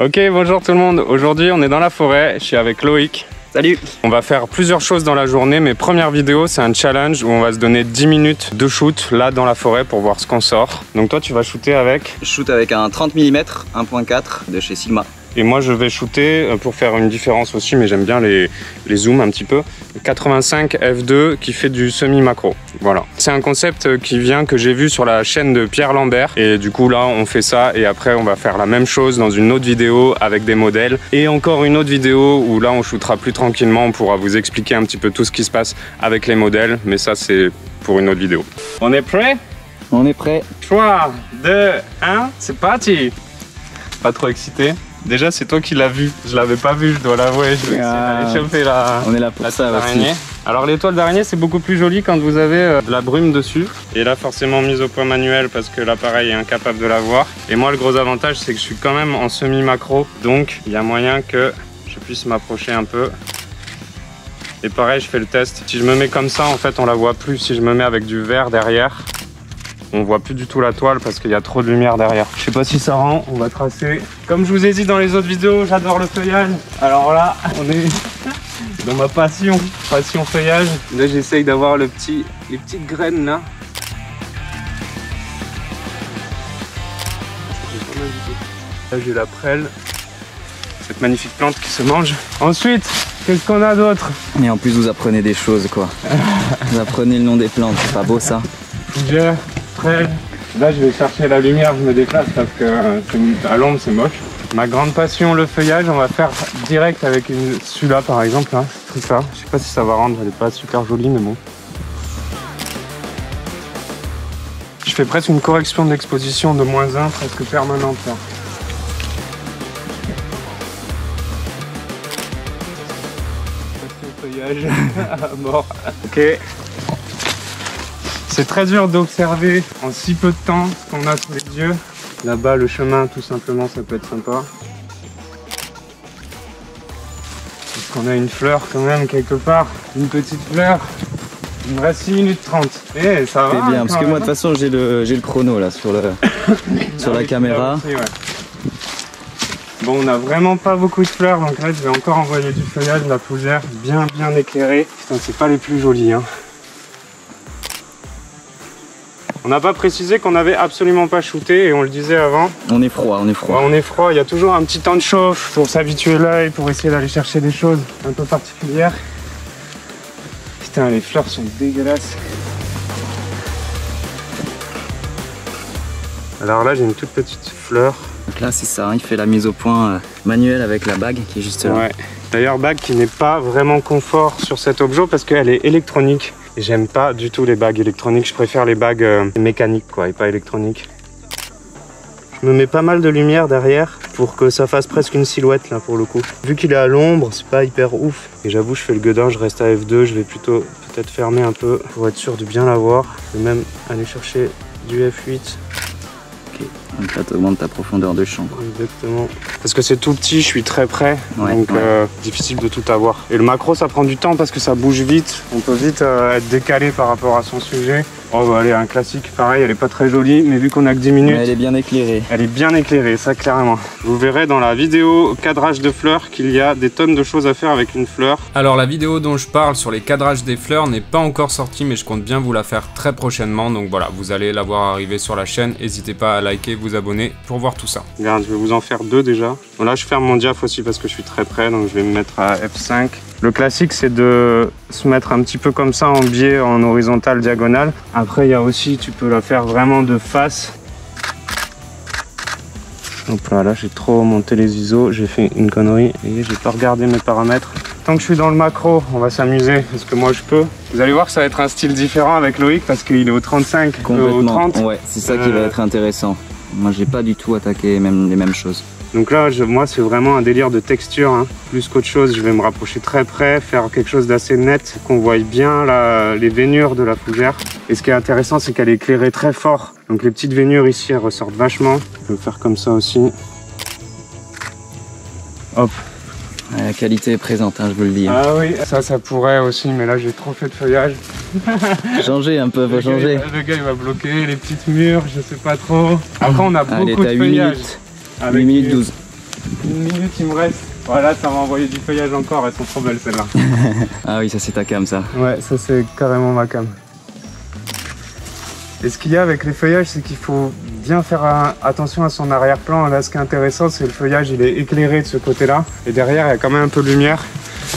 Ok, bonjour tout le monde. Aujourd'hui, on est dans la forêt. Je suis avec Loïc. Salut. On va faire plusieurs choses dans la journée, mais première vidéo, c'est un challenge où on va se donner 10 minutes de shoot là dans la forêt pour voir ce qu'on sort. Donc toi, tu vas shooter avec? Je shoot avec un 30 mm 1.4 de chez Sigma. Et moi, je vais shooter pour faire une différence aussi, mais j'aime bien les zooms un petit peu. 85 f2 qui fait du semi-macro. Voilà. C'est un concept qui vient, que j'ai vu sur la chaîne de Pierre Lambert. Et du coup, là, on fait ça. Et après, on va faire la même chose dans une autre vidéo avec des modèles. Et encore une autre vidéo où là, on shootera plus tranquillement. On pourra vous expliquer un petit peu tout ce qui se passe avec les modèles. Mais ça, c'est pour une autre vidéo. On est prêt? On est prêt. 3, 2, 1, c'est parti! Pas trop excité? Déjà, c'est toi qui l'as vu. Je l'avais pas vu, je dois l'avouer. Je vais essayer d'aller choper on est là pour ça aussi. Alors, les toiles d'araignée, c'est beaucoup plus joli quand vous avez de la brume dessus. Et là, forcément, mise au point manuel parce que l'appareil est incapable de la voir. Et moi, le gros avantage, c'est que je suis quand même en semi-macro. Donc, il y a moyen que je puisse m'approcher un peu. Et pareil, je fais le test. Si je me mets comme ça, en fait, on la voit plus. Si je me mets avec du vert derrière, on voit plus du tout la toile parce qu'il y a trop de lumière derrière. Je sais pas si ça rend, on va tracer. Comme je vous ai dit dans les autres vidéos, j'adore le feuillage. Alors là, on est dans ma passion feuillage. Là, j'essaye d'avoir les petites graines là. Là, j'ai la prêle. Cette magnifique plante qui se mange. Ensuite, qu'est-ce qu'on a d'autre? Et en plus, vous apprenez des choses, quoi. Vous apprenez le nom des plantes, c'est pas beau ça? Fougère, prêle. Là, je vais chercher la lumière, je me déplace parce que à l'ombre, c'est moche. Ma grande passion, le feuillage, on va faire direct avec celui-là, par exemple. Hein, tout ça. Je sais pas si ça va rendre, elle est pas super jolie, mais bon. Je fais presque une correction d'exposition de -1, presque permanente là. Feuillage à mort. Ok. C'est très dur d'observer en si peu de temps ce qu'on a sous les yeux. Là-bas, le chemin, tout simplement, ça peut être sympa. Est-ce qu'on a une fleur quand même quelque part? Une petite fleur. Il me reste 6 minutes 30. Eh, ça va. C'est bien, parce que moi, de toute façon, j'ai le chrono là sur la caméra. Aussi, ouais. Bon, on n'a vraiment pas beaucoup de fleurs, donc là, je vais encore envoyer du feuillage, de la fougère bien éclairée. Putain, c'est pas les plus jolis, hein. On n'a pas précisé qu'on n'avait absolument pas shooté et on le disait avant. On est froid, on est froid. Ouais, on est froid, il y a toujours un petit temps de chauffe pour s'habituer l'œil, pour essayer d'aller chercher des choses un peu particulières. Putain, les fleurs sont dégueulasses. Alors là, j'ai une toute petite fleur. Donc là, c'est ça, hein, il fait la mise au point manuelle avec la bague qui est juste là. Ouais. D'ailleurs, bague qui n'est pas vraiment confort sur cet objet parce qu'elle est électronique. J'aime pas du tout les bagues électroniques, je préfère les bagues mécaniques quoi, et pas électroniques. Je me mets pas mal de lumière derrière pour que ça fasse presque une silhouette là pour le coup. Vu qu'il est à l'ombre, c'est pas hyper ouf. Et j'avoue, je fais le gueudin, je reste à F2, je vais plutôt peut-être fermer un peu pour être sûr de bien la voir. Je vais même aller chercher du F8. Ok, donc là tu augmentes ta profondeur de champ. Exactement. Parce que c'est tout petit, je suis très près, ouais, donc difficile de tout avoir. Et le macro, ça prend du temps parce que ça bouge vite. On peut vite être décalé par rapport à son sujet. Oh bah allez, un classique, pareil, elle est pas très jolie, mais vu qu'on a que 10 minutes... Mais elle est bien éclairée. Elle est bien éclairée, ça clairement. Vous verrez dans la vidéo cadrage de fleurs qu'il y a des tonnes de choses à faire avec une fleur. Alors la vidéo dont je parle sur les cadrages des fleurs n'est pas encore sortie, mais je compte bien vous la faire très prochainement. Donc voilà, vous allez la voir arriver sur la chaîne. N'hésitez pas à liker, vous abonner pour voir tout ça. Regarde, je vais vous en faire 2 déjà. Bon, là je ferme mon diaph aussi parce que je suis très près, donc je vais me mettre à F5. Le classique, c'est de se mettre un petit peu comme ça en biais, en horizontal, diagonale. Après, il y a aussi, tu peux la faire vraiment de face. Hop là, j'ai trop monté les ISO, j'ai fait une connerie et j'ai pas regardé mes paramètres. Tant que je suis dans le macro, on va s'amuser parce que moi je peux. Vous allez voir que ça va être un style différent avec Loïc parce qu'il est au 35, au 30. Ouais, c'est ça qui va être intéressant. Moi, j'ai pas du tout attaqué les mêmes choses. Donc là, moi, c'est vraiment un délire de texture. Hein. Plus qu'autre chose, je vais me rapprocher très près, faire quelque chose d'assez net, qu'on voie bien les veinures de la fougère. Et ce qui est intéressant, c'est qu'elle est éclairée très fort. Donc les petites veinures ici, elles ressortent vachement. Je vais faire comme ça aussi. Hop. La qualité est présente, hein, je vous le dis. Ah oui, ça pourrait aussi, mais là, j'ai trop fait de feuillage. Changer un peu, faut changer. Le gars, il va bloquer les petites murs, je sais pas trop. Après, on a beaucoup de feuillage. 8 minutes 12. 1 minute il me reste. Voilà, ça m'a envoyé du feuillage encore, elles sont trop belles celles-là. Ah oui, ça c'est ta cam ça. Ouais, ça c'est carrément ma cam. Et ce qu'il y a avec les feuillages, c'est qu'il faut bien faire attention à son arrière-plan. Là, ce qui est intéressant, c'est le feuillage, il est éclairé de ce côté-là. Et derrière, il y a quand même un peu de lumière.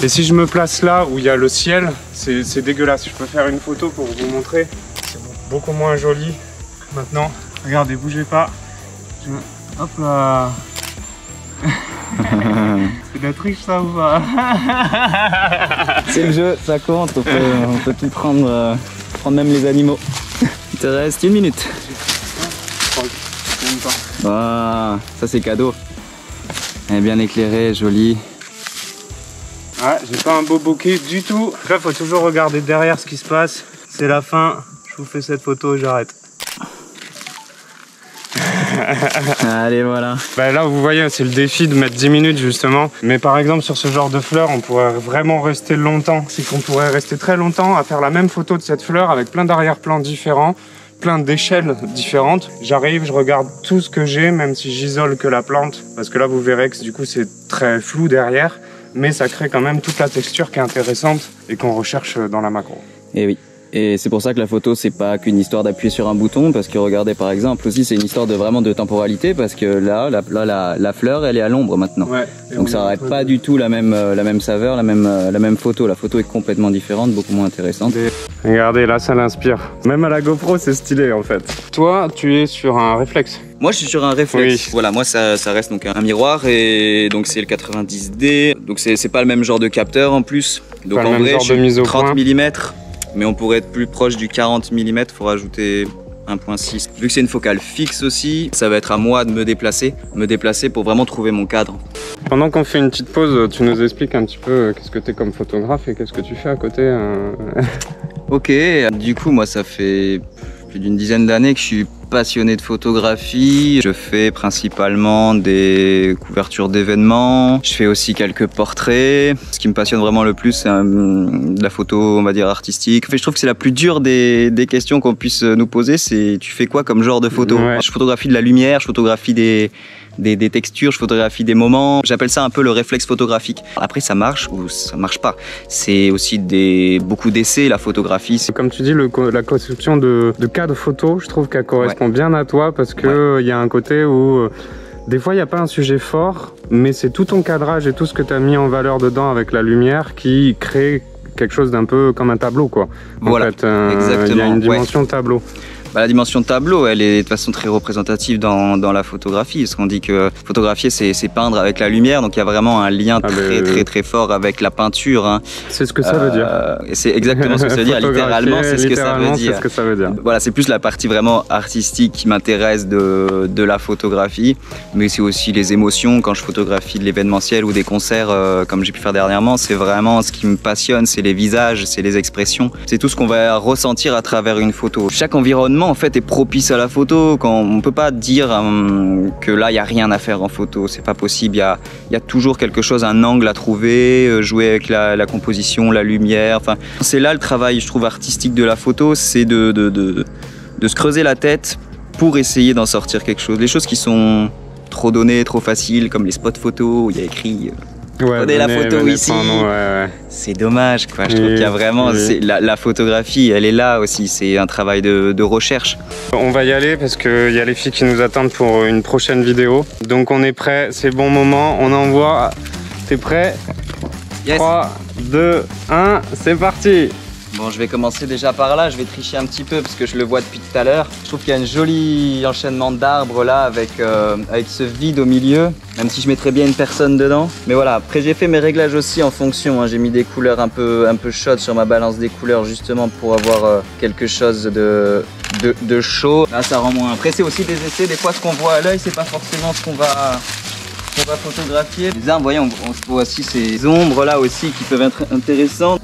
Et si je me place là où il y a le ciel, c'est dégueulasse. Je peux faire une photo pour vous montrer. C'est beaucoup moins joli maintenant. Regardez, bougez pas. Hop là. C'est de la triche ça ou pas? C'est le jeu, ça compte. On peut tout prendre, prendre même les animaux. Il te reste 1 minute. Ah, ça c'est cadeau. Elle est bien éclairée, jolie. Ouais, j'ai pas un beau bokeh du tout. Là, faut toujours regarder derrière ce qui se passe. C'est la fin. Je vous fais cette photo et j'arrête. Allez, voilà. Bah là, vous voyez, c'est le défi de mettre 10 minutes justement. Mais par exemple, sur ce genre de fleur, on pourrait vraiment rester longtemps. C'est qu'on pourrait rester très longtemps à faire la même photo de cette fleur avec plein d'arrière-plans différents, plein d'échelles différentes. J'arrive, je regarde tout ce que j'ai, même si j'isole que la plante. Parce que là, vous verrez que du coup, c'est très flou derrière. Mais ça crée quand même toute la texture qui est intéressante et qu'on recherche dans la macro. Et oui. Et c'est pour ça que la photo, c'est pas qu'une histoire d'appuyer sur un bouton, parce que regardez par exemple aussi, c'est une histoire de vraiment de temporalité, parce que là, la fleur, elle est à l'ombre maintenant. Ouais, donc ça n'aurait pas du tout la même saveur, la même photo. La photo est complètement différente, beaucoup moins intéressante. Regardez, là, ça l'inspire. Même à la GoPro, c'est stylé en fait. Toi, tu es sur un réflexe. Moi, je suis sur un réflexe. Oui. Voilà, moi, ça reste donc un miroir, et donc c'est le 90D. Donc c'est pas le même genre de capteur en plus. Donc pas en vrai, je suis 30 point. mm. Mais on pourrait être plus proche du 40 mm, il faut rajouter 1.6. Vu que c'est une focale fixe aussi, ça va être à moi de me déplacer pour vraiment trouver mon cadre. Pendant qu'on fait une petite pause, tu nous expliques un petit peu qu'est-ce que tu es comme photographe et qu'est-ce que tu fais à côté. Ok, du coup moi ça fait plus d'une dizaine d'années que je suis passionné de photographie. Je fais principalement des couvertures d'événements. Je fais aussi quelques portraits. Ce qui me passionne vraiment le plus, c'est de la photo, on va dire, artistique. Je trouve que c'est la plus dure des questions qu'on puisse nous poser. C'est tu fais quoi comme genre de photo? Ouais. Je photographie de la lumière, je photographie des textures, je photographie des moments. J'appelle ça un peu le réflexe photographique. Après, ça marche ou ça marche pas. C'est aussi beaucoup d'essais, la photographie. Comme tu dis, la construction de cadres photo, je trouve qu'elle correspond bien à toi parce que y a un côté où des fois il n'y a pas un sujet fort, mais c'est tout ton cadrage et tout ce que tu as mis en valeur dedans avec la lumière qui crée quelque chose d'un peu comme un tableau, quoi. Voilà, en fait, il y a une dimension tableau. La dimension tablot, elle est de façon très représentative dans la photographie, parce qu'on dit que photographier, c'est peindre avec la lumière, donc il y a vraiment un lien très fort avec la peinture. Hein. C'est ce que ça veut dire. C'est exactement ce que ça veut dire, littéralement, c'est ce que ça veut dire. Voilà, c'est plus la partie vraiment artistique qui m'intéresse de la photographie, mais c'est aussi les émotions. Quand je photographie de l'événementiel ou des concerts, comme j'ai pu faire dernièrement, c'est vraiment ce qui me passionne, c'est les visages, c'est les expressions, c'est tout ce qu'on va ressentir à travers une photo. Chaque environnement en fait est propice à la photo. On peut pas dire que là il y a rien à faire en photo, c'est pas possible. Il y a toujours quelque chose, un angle à trouver, jouer avec la composition, la lumière. Enfin, c'est là le travail, je trouve, artistique de la photo, c'est de se creuser la tête pour essayer d'en sortir quelque chose. Les choses qui sont trop données, trop faciles, comme les spots photos où il y a écrit prenez la photo ici. C'est dommage, quoi. Je trouve qu'il y a vraiment la photographie, elle est là aussi. C'est un travail de recherche. On va y aller parce qu'il y a les filles qui nous attendent pour une prochaine vidéo. Donc on est prêt, c'est bon moment, on envoie. T'es prêt? Yes. 3, 2, 1, c'est parti. Bon, je vais commencer déjà par là, je vais tricher un petit peu parce que je le vois depuis tout à l'heure. Je trouve qu'il y a un joli enchaînement d'arbres là avec ce vide au milieu, même si je mettrais bien une personne dedans. Mais voilà, après j'ai fait mes réglages aussi en fonction, hein. J'ai mis des couleurs un peu chaudes sur ma balance des couleurs justement pour avoir quelque chose de chaud. Là ça rend moins. Après c'est aussi des essais, des fois ce qu'on voit à l'œil c'est pas forcément ce qu'on va photographier. Les arbres, vous voyez, on voit aussi ces ombres là aussi qui peuvent être intéressantes.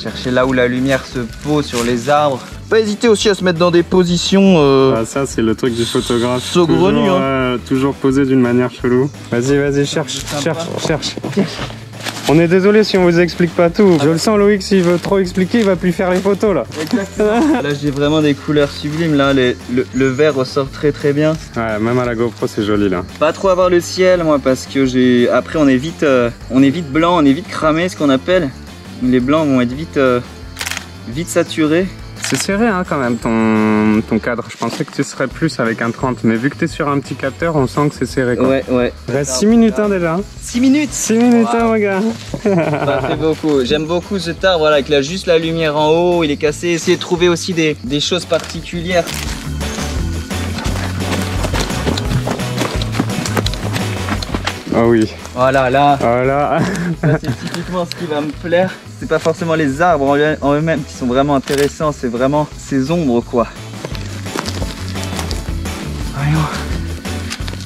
Chercher là où la lumière se pose sur les arbres. Pas hésiter aussi à se mettre dans des positions ça c'est le truc du photographe. Saugrenu, toujours posé d'une manière chelou. Vas-y, cherche. On est désolé si on vous explique pas tout. Je le sens, Loïc, s'il veut trop expliquer, il va plus faire les photos là. Exactement. Là j'ai vraiment des couleurs sublimes, là le vert ressort très bien. Ouais, même à la GoPro c'est joli là. Pas trop avoir le ciel moi parce que après on est vite blanc, on est vite cramé ce qu'on appelle. Les blancs vont être vite saturés. C'est serré hein, quand même ton cadre. Je pensais que tu serais plus avec un 30, mais vu que tu es sur un petit capteur, on sent que c'est serré quoi. Ouais. Reste 6 minutes hein, déjà. 6 minutes 6 minutes hein, mon gars. Ça fait beaucoup. J'aime beaucoup cet arbre, voilà, avec juste la lumière en haut, il est cassé. Essayez de trouver aussi des choses particulières. Oh oui. Voilà, là. Voilà. Ça, c'est typiquement ce qui va me plaire. C'est pas forcément les arbres en eux-mêmes qui sont vraiment intéressants, c'est vraiment ces ombres quoi.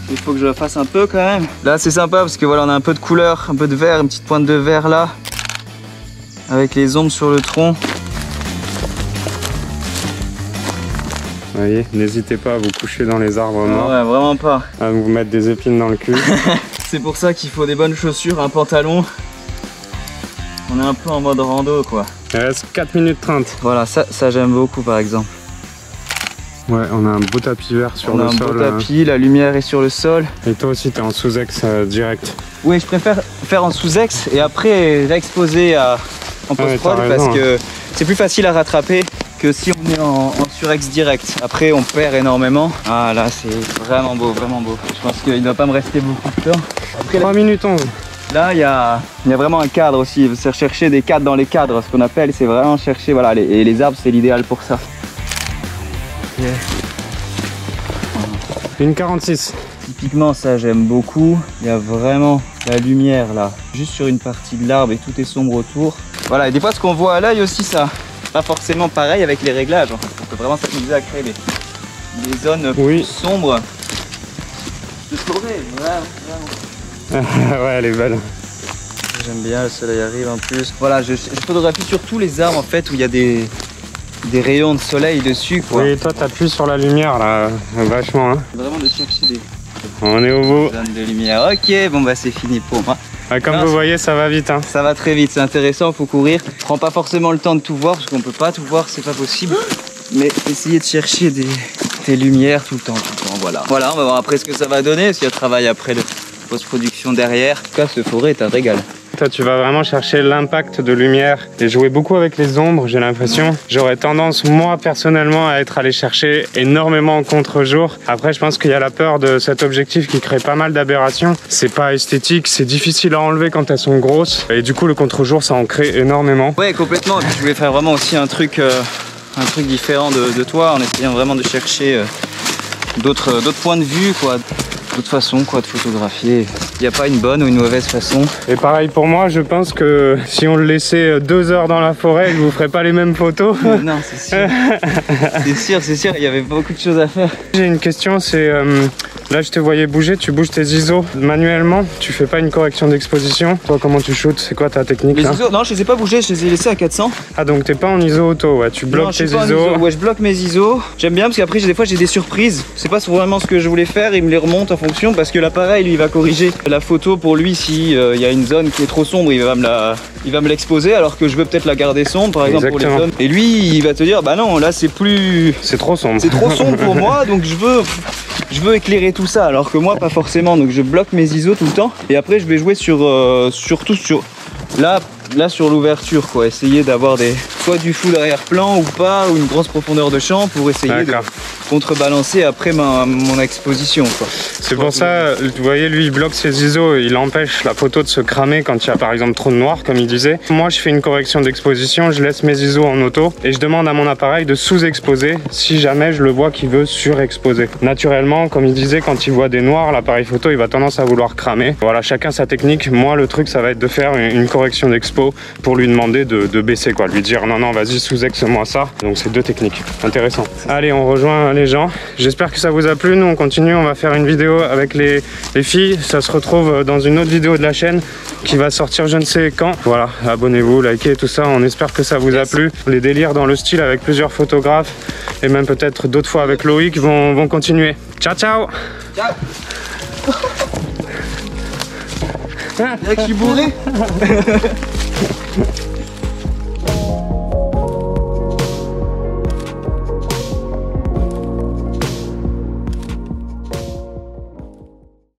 Il faut que je le fasse un peu quand même. Là c'est sympa parce que voilà, on a un peu de couleur, un peu de vert, une petite pointe de vert là. Avec les ombres sur le tronc. Vous voyez, n'hésitez pas à vous coucher dans les arbres noirs. Ouais, vraiment pas. À vous mettre des épines dans le cul. C'est pour ça qu'il faut des bonnes chaussures, un pantalon. On est un peu en mode rando quoi. Il reste 4 minutes 30. Voilà, ça j'aime beaucoup par exemple. Ouais, on a un beau tapis vert sur le sol. On a un beau tapis, la lumière est sur le sol. Et toi aussi t'es en sous-ex direct. Oui, je préfère faire en sous-ex et après l'exposer en post-prod parce que c'est plus facile à rattraper que si on est en sur-ex direct. Après on perd énormément. Ah là c'est vraiment beau, vraiment beau. Je pense qu'il ne doit pas me rester beaucoup de temps. Après, 3 minutes 11. Là, il y a vraiment un cadre aussi. C'est chercher des cadres dans les cadres. Ce qu'on appelle, c'est vraiment chercher. Voilà, et les arbres, c'est l'idéal pour ça. Yeah. 1,46. Typiquement, ça, j'aime beaucoup. Il y a vraiment la lumière là, juste sur une partie de l'arbre et tout est sombre autour. Voilà, et des fois, ce qu'on voit à l'œil aussi, ça, pas forcément pareil avec les réglages. En fait. On peut vraiment s'amuser à créer des zones plus sombres. De forêt, vraiment. Ouais, elle est belle. J'aime bien, le soleil arrive en plus. Voilà, je photographie sur tous les arbres en fait où il y a des rayons de soleil dessus quoi. Oui, toi t'appuies sur la lumière là, vachement. Hein. Vraiment de chercher des On est au bout. zones de lumière. Ok, bon bah c'est fini pour moi. Ah, comme vous voyez, ça va vite. Hein. Ça va très vite, c'est intéressant, faut courir. On prend pas forcément le temps de tout voir parce qu'on peut pas tout voir, c'est pas possible. Mais essayez de chercher des lumières tout le temps, voilà. Voilà, on va voir après ce que ça va donner, parce qu'il y a travail après le post-production derrière. En tout cas, ce forêt est un régal. Toi, tu vas vraiment chercher l'impact de lumière et jouer beaucoup avec les ombres, j'ai l'impression. J'aurais tendance, moi, personnellement, à être allé chercher énormément en contre-jour. Après, je pense qu'il y a la peur de cet objectif qui crée pas mal d'aberrations. C'est pas esthétique, c'est difficile à enlever quand elles sont grosses. Et du coup, le contre-jour, ça en crée énormément. Ouais, complètement. Et puis, je voulais faire vraiment aussi un truc différent de toi, en essayant vraiment de chercher d'autres points de vue, quoi. D'autres façons quoi de photographier. Il n'y a pas une bonne ou une mauvaise façon. Et pareil pour moi, je pense que si on le laissait 2 heures dans la forêt, je vous ferais pas les mêmes photos. Non, c'est sûr. c'est sûr, il y avait beaucoup de choses à faire. J'ai une question, c'est là je te voyais bouger, tu bouges tes ISO manuellement, tu fais pas une correction d'exposition. Toi comment tu shootes, c'est quoi ta technique les là ISO, non, je les ai pas bougés, je les ai laissés à 400. Ah donc t'es pas en ISO auto, ouais, tu bloques tes ISO. Ouais, je bloque mes ISO. J'aime bien parce qu'après des fois j'ai des surprises. C'est pas vraiment ce que je voulais faire, il me les remonte en fonction parce que l'appareil lui il va corriger la photo pour lui si y a une zone qui est trop sombre, il va me l'exposer alors que je veux peut-être la garder sombre par exemple. Exactement. Pour les zones. Et lui il va te dire bah non là c'est trop sombre. C'est trop sombre pour moi donc je veux écairer tout ça alors que moi pas forcément, donc je bloque mes ISO tout le temps et après je vais jouer surtout sur là sur l'ouverture quoi, essayer d'avoir soit du full arrière-plan ou pas, ou une grosse profondeur de champ pour essayer de contrebalancer après mon exposition quoi. C'est pour ça, vous voyez, lui il bloque ses ISO, il empêche la photo de se cramer quand il y a par exemple trop de noir comme il disait. Moi je fais une correction d'exposition, je laisse mes ISO en auto et je demande à mon appareil de sous-exposer si jamais je le vois qu'il veut surexposer. Naturellement, comme il disait, quand il voit des noirs, l'appareil photo il va tendance à vouloir cramer. Voilà, chacun sa technique. Moi le truc ça va être de faire une correction d'expo pour lui demander de baisser quoi, lui dire non vas-y sous-ex-moi ça. Donc c'est 2 techniques, intéressant. Allez, on rejoint les gens, j'espère que ça vous a plu. Nous on continue, on va faire une vidéo avec les filles, ça se retrouve dans une autre vidéo de la chaîne qui va sortir je ne sais quand. Voilà, abonnez-vous, likez tout ça, on espère que ça vous a plu. Les délires dans le style avec plusieurs photographes et même peut-être d'autres fois avec Loïc vont continuer. Ciao ciao. Ciao. Je suis bourré.